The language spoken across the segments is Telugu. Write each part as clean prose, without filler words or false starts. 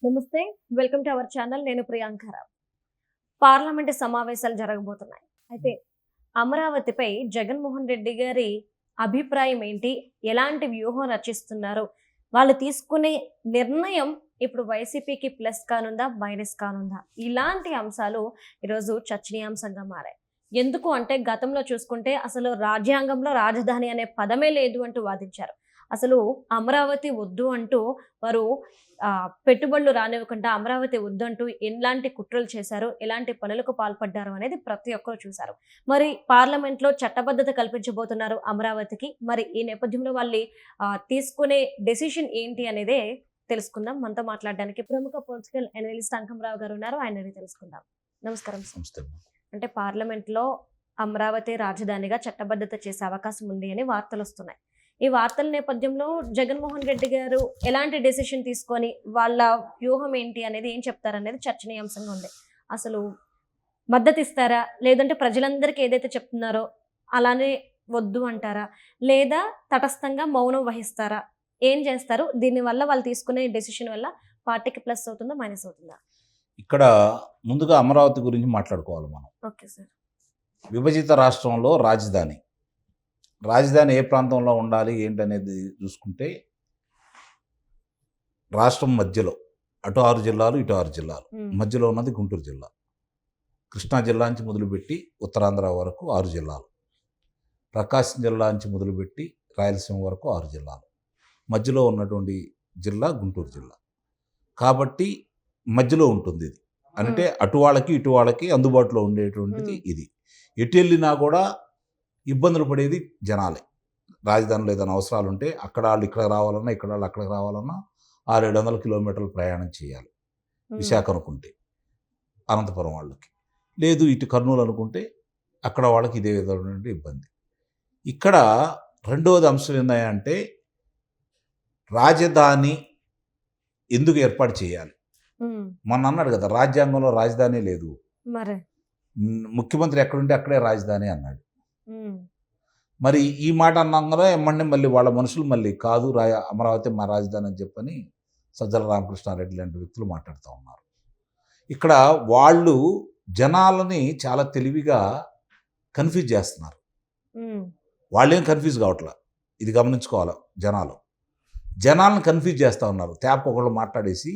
నమస్తే, వెల్కమ్ టు అవర్ ఛానల్. నేను ప్రియాంకరావు. పార్లమెంట్ సమావేశాలు జరగబోతున్నాయి. అయితే అమరావతిపై జగన్మోహన్ రెడ్డి గారి అభిప్రాయం ఏంటి, ఎలాంటి వ్యూహం రచిస్తున్నారు, వాళ్ళు తీసుకునే నిర్ణయం ఇప్పుడు వైసీపీకి ప్లస్ కానుందా, మైనస్ కానుందా, ఇలాంటి అంశాలు ఈరోజు చర్చనీయాంశంగా మారాయి. ఎందుకు అంటే గతంలో చూసుకుంటే అసలు రాజ్యాంగంలో రాజధాని అనే పదమే లేదు అంటూ వాదించారు. అసలు అమరావతి వద్దు అంటూ వారు పెట్టుబడులు రానివ్వకుండా అమరావతి వద్దంటూ ఎలాంటి కుట్రలు చేశారు, ఎలాంటి పనులకు పాల్పడ్డారు అనేది ప్రతి ఒక్కరు చూశారు. మరి పార్లమెంట్లో చట్టబద్ధత కల్పించబోతున్నారు అమరావతికి. మరి ఈ నేపథ్యంలో వాళ్ళు తీసుకునే డెసిషన్ ఏంటి అనేదే తెలుసుకుందాం. మనతో మాట్లాడడానికి ప్రముఖ పొలిటికల్ అనలిస్ట్ అంకమరావు గారు ఉన్నారు. ఆయన తెలుసుకుందాం. నమస్కారం సార్. అంటే పార్లమెంట్లో అమరావతి రాజధానిగా చట్టబద్ధత చేసే అవకాశం ఉంది అని వార్తలు వస్తున్నాయి. ఈ వార్తల నేపథ్యంలో జగన్మోహన్ రెడ్డి గారు ఎలాంటి డెసిషన్ తీసుకొని వాళ్ళ వ్యూహం ఏంటి అనేది ఏం చెప్తారనేది చర్చనీయాంశంగా ఉంది. అసలు మద్దతు ఇస్తారా, లేదంటే ప్రజలందరికీ ఏదైతే చెప్తున్నారో అలానే వద్దు అంటారా, లేదా తటస్థంగా మౌనం వహిస్తారా, ఏం చేస్తారు? దీనివల్ల వాళ్ళు తీసుకునే డెసిషన్ వల్ల పార్టీకి ప్లస్ అవుతుందా, మైనస్ అవుతుందా? ఇక్కడ ముందుగా అమరావతి గురించి మాట్లాడుకోవాలి మనం. Okay sir. విభజిత రాష్ట్రంలో రాజధాని ఏ ప్రాంతంలో ఉండాలి ఏంటనేది చూసుకుంటే రాష్ట్రం మధ్యలో అటు 6 జిల్లాలు ఇటు 6 జిల్లాలు, మధ్యలో ఉన్నది గుంటూరు జిల్లా. కృష్ణా జిల్లా నుంచి మొదలుపెట్టి ఉత్తరాంధ్ర వరకు 6 జిల్లాలు, ప్రకాశం జిల్లా నుంచి మొదలుపెట్టి రాయలసీమ వరకు 6 జిల్లాలు, మధ్యలో ఉన్నటువంటి జిల్లా గుంటూరు జిల్లా. కాబట్టి మధ్యలో ఉంటుంది ఇది. అంటే అటు వాళ్ళకి ఇటు వాళ్ళకి అందుబాటులో ఉండేటువంటిది ఇది. ఎటు వెళ్ళినా కూడా ఇబ్బందులు పడేది జనాలే. రాజధానిలో ఏదైనా అవసరాలు ఉంటే అక్కడ వాళ్ళు ఇక్కడ రావాలన్నా, ఇక్కడ వాళ్ళు అక్కడికి రావాలన్నా 600-700 కిలోమీటర్లు ప్రయాణం చేయాలి. విశాఖ అనుకుంటే అనంతపురం వాళ్ళకి, లేదు ఇటు కర్నూలు అనుకుంటే అక్కడ వాళ్ళకి ఇదే విధమైన ఇబ్బంది. ఇక్కడ రెండవది అంశం ఏంటంటే రాజధాని ఎందుకు ఏర్పాటు చేయాలి. మొన్న అన్నాడు కదా, రాజ్యాంగంలో రాజధాని లేదు, ముఖ్యమంత్రి ఎక్కడుంటే అక్కడే రాజధాని అన్నాడు. మరి ఈ మాట అన్నాగా ఏమంటే మళ్ళీ వాళ్ళ మనుషులు మళ్ళీ కాదు అమరావతి మా రాజధాని అని చెప్పని సజ్జల రామకృష్ణారెడ్డి లాంటి వ్యక్తులు మాట్లాడుతూ ఉన్నారు. ఇక్కడ వాళ్ళు జనాలని చాలా తెలివిగా కన్ఫ్యూజ్ చేస్తున్నారు. వాళ్ళేం కన్ఫ్యూజ్ కావట్లా, ఇది గమనించుకోవాలి. జనాలను కన్ఫ్యూజ్ చేస్తూ ఉన్నారు. ట్యాప్ ఒకళ్ళు మాట్లాడేసి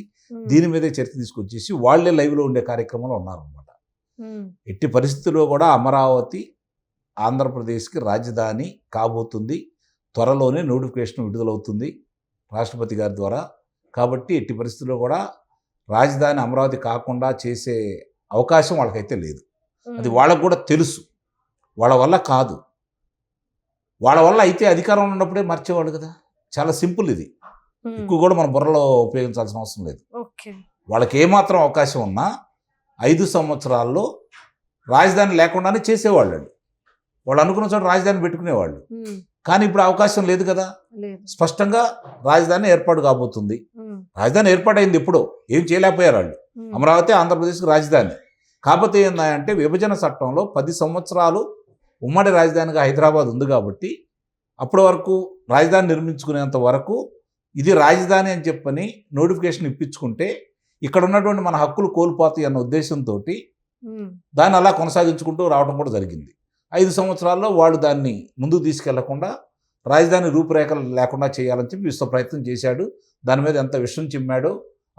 దీని మీదే చర్చ తీసుకొచ్చేసి వాళ్ళే లైవ్లో ఉండే కార్యక్రమంలో ఉన్నారనమాట. ఎట్టి పరిస్థితుల్లో కూడా అమరావతి ఆంధ్రప్రదేశ్కి రాజధాని కాబోతుంది. త్వరలోనే నోటిఫికేషన్ విడుదలవుతుంది రాష్ట్రపతి గారి ద్వారా. కాబట్టి ఎట్టి పరిస్థితుల్లో కూడా రాజధాని అమరావతి కాకుండా చేసే అవకాశం వాళ్ళకైతే లేదు. అది వాళ్ళకు కూడా తెలుసు. వాళ్ళ వల్ల కాదు. వాళ్ళ వల్ల అయితే అధికారంలో ఉన్నప్పుడే మర్చేవాళ్ళు కదా. చాలా సింపుల్ ఇది. ఎక్కువ కూడా మన బుర్రలో ఉపయోగించాల్సిన అవసరం లేదు. వాళ్ళకి ఏమాత్రం అవకాశం ఉన్నా 5 సంవత్సరాల్లో రాజధాని లేకుండానే చేసేవాళ్ళు. వాళ్ళు అనుకున్న చోట రాజధాని పెట్టుకునేవాళ్ళు. కానీ ఇప్పుడు అవకాశం లేదు కదా. స్పష్టంగా రాజధాని ఏర్పాటు కాబోతుంది. రాజధాని ఏర్పాటైంది ఎప్పుడో, ఏం చేయలేకపోయారు వాళ్ళు. అమరావతి ఆంధ్రప్రదేశ్కి రాజధాని. కాకపోతే ఏంటంటే విభజన చట్టంలో 10 సంవత్సరాలు ఉమ్మడి రాజధానిగా హైదరాబాద్ ఉంది కాబట్టి అప్పటి వరకు రాజధాని నిర్మించుకునేంత వరకు ఇది రాజధాని అని చెప్పని నోటిఫికేషన్ ఇప్పించుకుంటే ఇక్కడ ఉన్నటువంటి మన హక్కులు కోల్పోతాయి అన్న ఉద్దేశంతో దాన్ని అలా కొనసాగించుకుంటూ రావడం కూడా జరిగింది. 5 సంవత్సరాల్లో వాళ్ళు దాన్ని ముందుకు తీసుకెళ్లకుండా రాజధాని రూపురేఖలు లేకుండా చేయాలని చెప్పి విశ్వ ప్రయత్నం చేశాడు. దాని మీద ఎంత విషం చిమ్మాడో,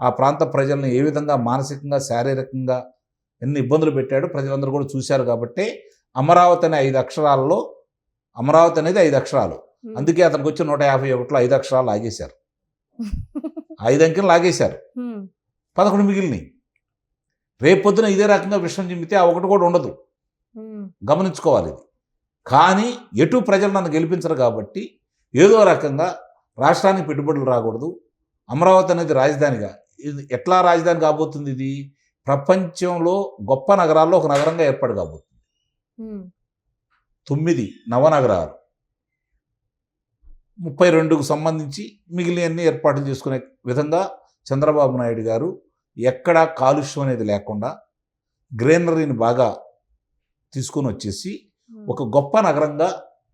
ఆ ప్రాంత ప్రజల్ని ఏ విధంగా మానసికంగా శారీరకంగా ఎన్ని ఇబ్బందులు పెట్టాడో ప్రజలందరూ కూడా చూశారు. కాబట్టి అమరావతి అనే 5 అక్షరాలలో అమరావతి అనేది 5 అక్షరాలు. అందుకే అతనికి వచ్చి 151లో 5 అక్షరాలు లాగేశారు. 5 అంకెలు లాగేశారు, 11 మిగిలినాయి. రేపొద్దున ఇదే రకంగా విషయం చిమ్మితే ఆ ఒకటి కూడా ఉండదు. గమనించుకోవాలి ఇది. కానీ ఎటు ప్రజలు నన్ను గెలిపించరు కాబట్టి ఏదో రకంగా రాష్ట్రానికి పెట్టుబడులు రాకూడదు, అమరావతి అనేది రాజధానిగా, ఇది ఎట్లా రాజధాని కాబోతుంది, ఇది ప్రపంచంలో గొప్ప నగరాల్లో ఒక నగరంగా ఏర్పాటు కాబోతుంది. 9 నవనగరాలు, 32కు సంబంధించి మిగిలినన్ని ఏర్పాట్లు చేసుకునే విధంగా చంద్రబాబు నాయుడు గారు ఎక్కడా కాలుష్యం అనేది లేకుండా గ్రీనరీని బాగా తీసుకొని వచ్చేసి ఒక గొప్ప నగరంగా,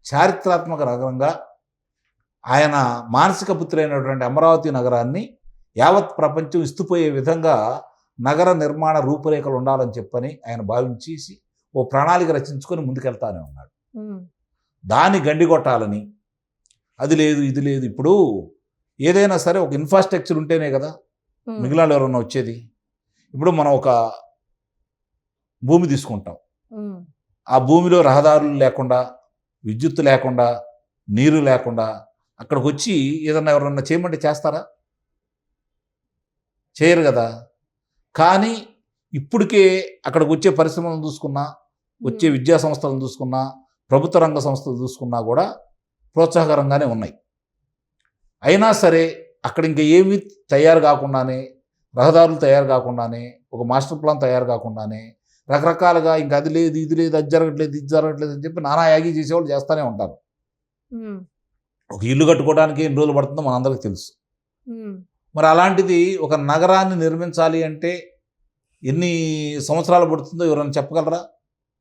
చారిత్రాత్మక నగరంగా ఆయన మానసిక పుత్రైనటువంటి అమరావతి నగరాన్ని యావత్ ప్రపంచం ఇస్తుపోయే విధంగా నగర నిర్మాణ రూపురేఖలు ఉండాలని చెప్పని ఆయన భావించేసి ఓ ప్రణాళిక రచించుకొని ముందుకెళ్తానే ఉన్నాడు. దాన్ని గండి కొట్టాలని, అది లేదు ఇది లేదు. ఇప్పుడు ఏదైనా సరే ఒక ఇన్ఫ్రాస్ట్రక్చర్ ఉంటేనే కదా మిగిలిన ఎవరన్నా వచ్చేది. ఇప్పుడు మనం ఒక భూమి తీసుకుంటాం, ఆ భూమిలో రహదారులు లేకుండా, విద్యుత్ లేకుండా, నీరు లేకుండా అక్కడికి వచ్చి ఏదన్నా ఎవరన్నా చేయమంటే చేస్తారా? చేయరు కదా. కానీ ఇప్పటికే అక్కడికి వచ్చే పరిశ్రమలను చూసుకున్నా, వచ్చే విద్యా సంస్థలను చూసుకున్నా, ప్రభుత్వ రంగ సంస్థలు చూసుకున్నా కూడా ప్రోత్సాహకరంగానే ఉన్నాయి. అయినా సరే అక్కడ ఇంకా ఏమీ తయారు కాకుండానే, రహదారులు తయారు కాకుండానే, ఒక మాస్టర్ ప్లాన్ తయారు కాకుండానే రకరకాలుగా ఇంకా అది లేదు ఇది లేదు, అది జరగట్లేదు ఇది జరగట్లేదు అని చెప్పి నానా యాగి చేసేవాళ్ళు చేస్తూనే ఉంటారు. ఒక ఇల్లు కట్టుకోవడానికి ఎన్ని రోజులు పడుతుందో మనందరికీ తెలుసు. మరి అలాంటిది ఒక నగరాన్ని నిర్మించాలి అంటే ఎన్ని సంవత్సరాలు పడుతుందో ఎవరైనా చెప్పగలరా?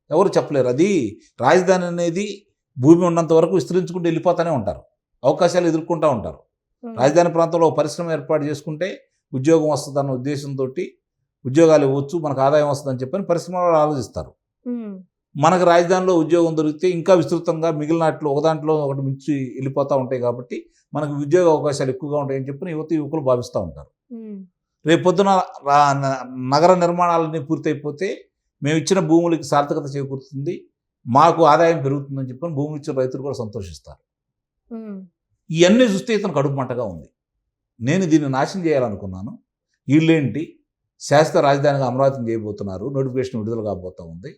ఎవరు చెప్పలేరు. అది రాజధాని అనేది భూమి ఉన్నంత వరకు విస్తరించుకుంటూ వెళ్ళిపోతూనే ఉంటారు, అవకాశాలు ఎదుర్కొంటూ ఉంటారు. రాజధాని ప్రాంతంలో పరిశ్రమ ఏర్పాటు చేసుకుంటే ఉద్యోగం వస్తుందన్న ఉద్దేశంతో ఉద్యోగాలు ఇవ్వచ్చు, మనకు ఆదాయం వస్తుందని చెప్పని పరిశ్రమలు ఆలోచిస్తారు. మనకు రాజధానిలో ఉద్యోగం దొరికితే ఇంకా విస్తృతంగా మిగిలినట్లు ఒక దాంట్లో ఒకటి మించి వెళ్ళిపోతూ ఉంటాయి కాబట్టి మనకు ఉద్యోగ అవకాశాలు ఎక్కువగా ఉంటాయని చెప్పి యువకులు భావిస్తూ ఉంటారు. రేపు పొద్దున నగర నిర్మాణాలన్నీ పూర్తయిపోతే మేము ఇచ్చిన భూములకి సార్థకత చేకూరుతుంది, మాకు ఆదాయం పెరుగుతుందని చెప్పని భూములు ఇచ్చిన రైతులు కూడా సంతోషిస్తారు. ఇవన్నీ చూస్తే ఇతను కడుపు మంటగా ఉంది. నేను దీన్ని నాశనం చేయాలనుకున్నాను, వీళ్ళేంటి శాశ్వత రాజధానిగా అమరావతిని చేయబోతున్నారు, నోటిఫికేషన్ విడుదల కాబోతూ ఉంది,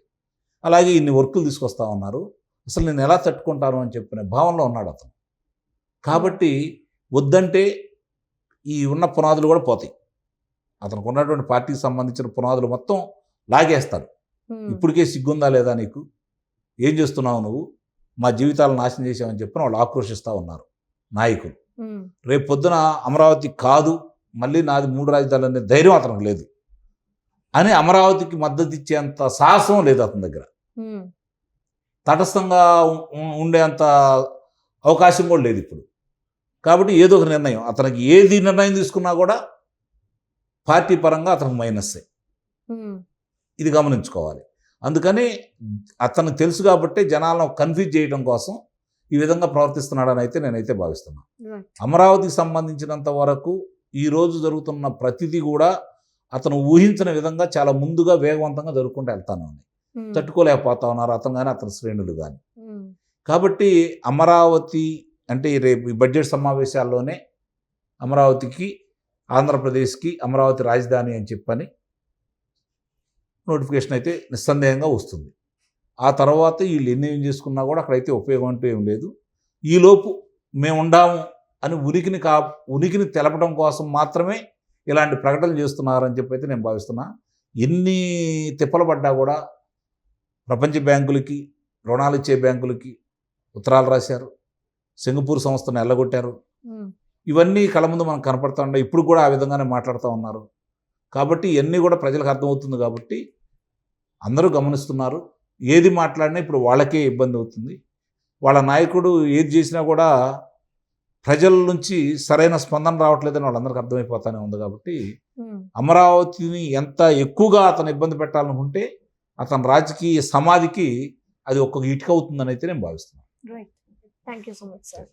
అలాగే ఇన్ని వర్కులు తీసుకొస్తా ఉన్నారు, అసలు నేను ఎలా తట్టుకుంటాను అని చెప్పిన భావనలో ఉన్నాడు అతను. కాబట్టి వద్దంటే ఈ ఉన్న పునాదులు కూడా పోతాయి. అతనికి ఉన్నటువంటి పార్టీకి సంబంధించిన పునాదులు మొత్తం లాగేస్తాడు. ఇప్పటికే సిగ్గుందా లేదా నీకు, ఏం చేస్తున్నావు నువ్వు, మా జీవితాలను నాశనం చేసావని చెప్పిన వాళ్ళు ఆక్రోషిస్తూ ఉన్నారు నాయకులు. రేపు పొద్దున అమరావతి కాదు మళ్ళీ నాది 3 రాజధానులు అనే ధైర్యం అతనికి లేదు అని అమరావతికి మద్దతు ఇచ్చేంత సాహసం లేదు అతని దగ్గర. తటస్థంగా ఉండేంత అవకాశం కూడా లేదు ఇప్పుడు. కాబట్టి ఏదో ఒక నిర్ణయం, అతనికి ఏది నిర్ణయం తీసుకున్నా కూడా పార్టీ పరంగా అతనికి మైనస్సే, ఇది గమనించుకోవాలి. అందుకని అతనికి తెలుసు కాబట్టి జనాలను కన్ఫ్యూజ్ చేయడం కోసం ఈ విధంగా ప్రవర్తిస్తున్నాడని అయితే నేనైతే భావిస్తున్నాను. అమరావతికి సంబంధించినంత వరకు ఈరోజు జరుగుతున్న ప్రతిదీ కూడా అతను ఊహించిన విధంగా చాలా ముందుగా వేగవంతంగా జరుగుకుంటూ వెళ్తానే ఉన్నాయి. తట్టుకోలేకపోతా ఉన్నారు అతను కానీ అతని శ్రేణులు కానీ. కాబట్టి అమరావతి అంటే రేపు ఈ బడ్జెట్ సమావేశాల్లోనే అమరావతికి, ఆంధ్రప్రదేశ్కి అమరావతి రాజధాని అని చెప్పని నోటిఫికేషన్ అయితే నిస్సందేహంగా వస్తుంది. ఆ తర్వాత వీళ్ళు ఎన్ని ఏం చేసుకున్నా కూడా అక్కడైతే ఉపయోగం అంటూ ఏం లేదు. ఈలోపు మేము ఉండాము అని ఉనికిని తెలపడం కోసం మాత్రమే ఇలాంటి ప్రకటనలు చేస్తున్నారని చెప్పి అయితే నేను భావిస్తున్నా. ఎన్ని తిప్పలు పడ్డా కూడా ప్రపంచ బ్యాంకులకి, రుణాలు ఇచ్చే బ్యాంకులకి ఉత్తరాలు రాశారు, సింగపూర్ సంస్థను ఎల్లగొట్టారు. ఇవన్నీ కళ్ళ ముందు మనకు కనపడుతూ ఉండే, ఇప్పుడు కూడా ఆ విధంగానే మాట్లాడుతూ ఉన్నారు. కాబట్టి ఇవన్నీ కూడా ప్రజలకు అర్థమవుతుంది కాబట్టి అందరూ గమనిస్తున్నారు. ఏది మాట్లాడినా ఇప్పుడు వాళ్ళకే ఇబ్బంది అవుతుంది. వాళ్ళ నాయకుడు ఏది చేసినా కూడా ప్రజల నుంచి సరైన స్పందన రావట్లేదని వాళ్ళందరికీ అర్థమైపోతానే ఉంది. కాబట్టి అమరావతిని ఎంత ఎక్కువగా అతను ఇబ్బంది పెట్టాలనుకుంటే అతని రాజకీయ సమాధికి అది ఒక్కొక్క ఇటుక అవుతుందని అయితే నేను భావిస్తున్నాను. Right, thank you so much sir.